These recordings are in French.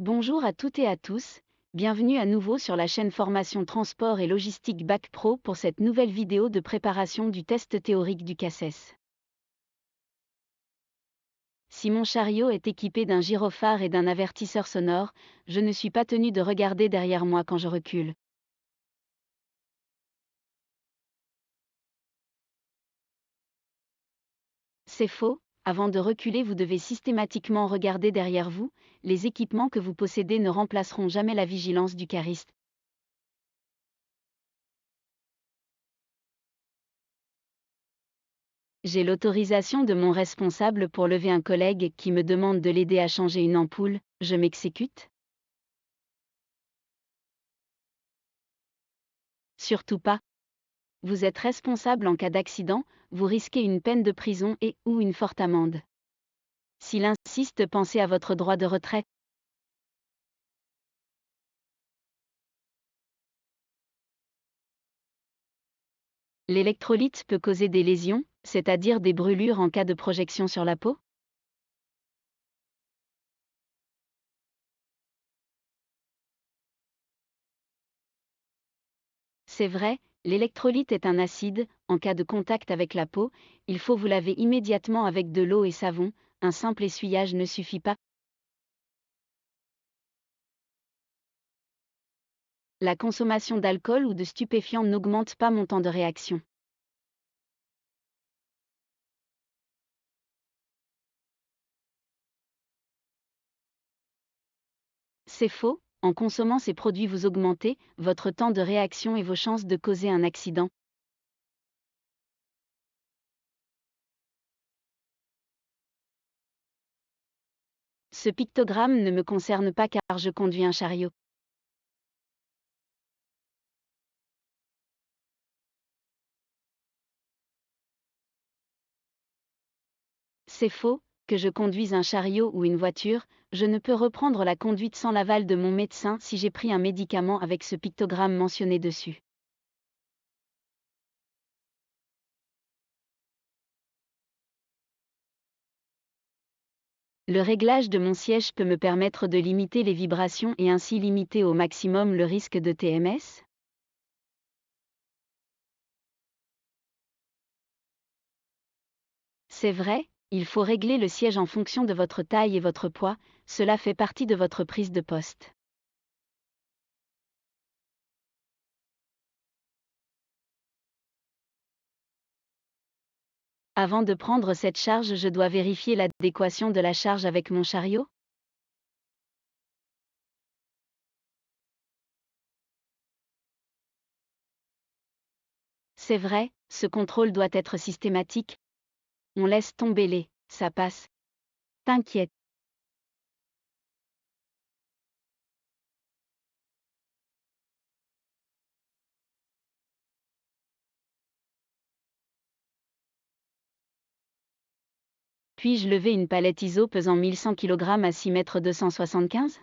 Bonjour à toutes et à tous, bienvenue à nouveau sur la chaîne Formation Transport et Logistique Bac Pro pour cette nouvelle vidéo de préparation du test théorique du CACES. Si mon chariot est équipé d'un gyrophare et d'un avertisseur sonore, je ne suis pas tenu de regarder derrière moi quand je recule. C'est faux, avant de reculer vous devez systématiquement regarder derrière vous, les équipements que vous possédez ne remplaceront jamais la vigilance du cariste. J'ai l'autorisation de mon responsable pour lever un collègue qui me demande de l'aider à changer une ampoule, je m'exécute? Surtout pas. Vous êtes responsable en cas d'accident, vous risquez une peine de prison ou une forte amende. S'il insiste, pensez à votre droit de retrait. L'électrolyte peut causer des lésions, c'est-à-dire des brûlures en cas de projection sur la peau? C'est vrai, l'électrolyte est un acide, en cas de contact avec la peau, il faut vous laver immédiatement avec de l'eau et savon, un simple essuyage ne suffit pas. La consommation d'alcool ou de stupéfiants n'augmente pas mon temps de réaction. C'est faux, en consommant ces produits vous augmentez votre temps de réaction et vos chances de causer un accident. Ce pictogramme ne me concerne pas car je conduis un chariot. C'est faux, que je conduise un chariot ou une voiture, je ne peux reprendre la conduite sans l'aval de mon médecin si j'ai pris un médicament avec ce pictogramme mentionné dessus. Le réglage de mon siège peut me permettre de limiter les vibrations et ainsi limiter au maximum le risque de TMS? C'est vrai, il faut régler le siège en fonction de votre taille et votre poids, cela fait partie de votre prise de poste. Avant de prendre cette charge, je dois vérifier l'adéquation de la charge avec mon chariot? C'est vrai, ce contrôle doit être systématique. On laisse tomber ça passe. T'inquiète. Puis-je lever une palette ISO pesant 1100 kg à 6 mètres 275?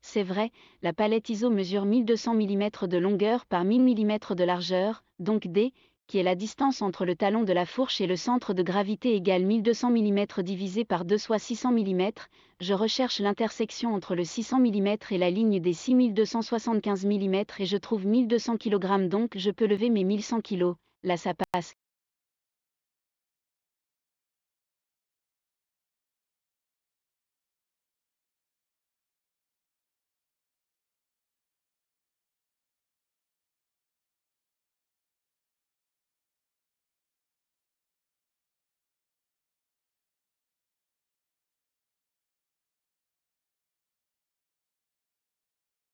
C'est vrai, la palette ISO mesure 1200 mm de longueur par 1000 mm de largeur, donc D, qui est la distance entre le talon de la fourche et le centre de gravité égale 1200 mm divisé par 2 soit 600 mm. Je recherche l'intersection entre le 600 mm et la ligne des 6275 mm et je trouve 1200 kg, donc je peux lever mes 1100 kg. Là ça passe.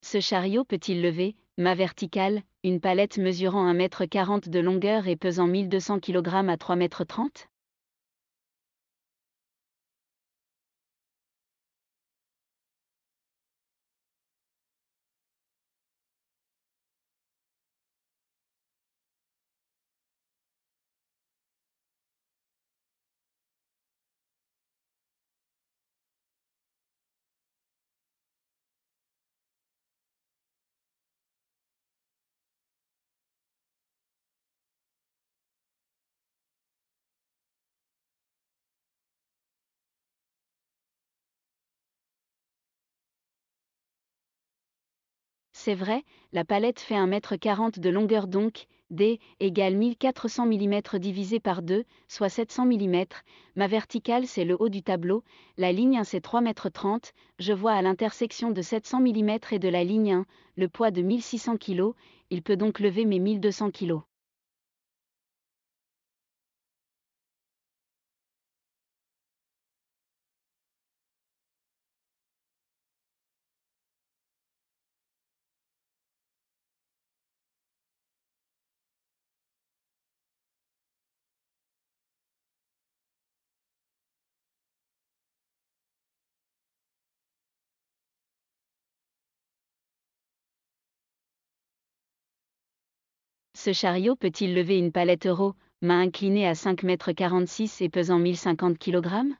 Ce chariot peut-il lever ma verticale, une palette mesurant 1,40 m de longueur et pesant 1200 kg à 3,30 m? C'est vrai, la palette fait 1,40 m de longueur donc, D égale 1400 mm divisé par 2, soit 700 mm. Ma verticale c'est le haut du tableau, la ligne 1 c'est 3,30 m, je vois à l'intersection de 700 mm et de la ligne 1, le poids de 1600 kg, il peut donc lever mes 1200 kg. Ce chariot peut-il lever une palette euro, main inclinée à 5,46 m et pesant 1050 kg?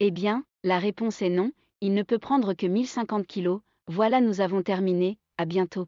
Eh bien, la réponse est non, il ne peut prendre que 1050 kg, voilà nous avons terminé, à bientôt.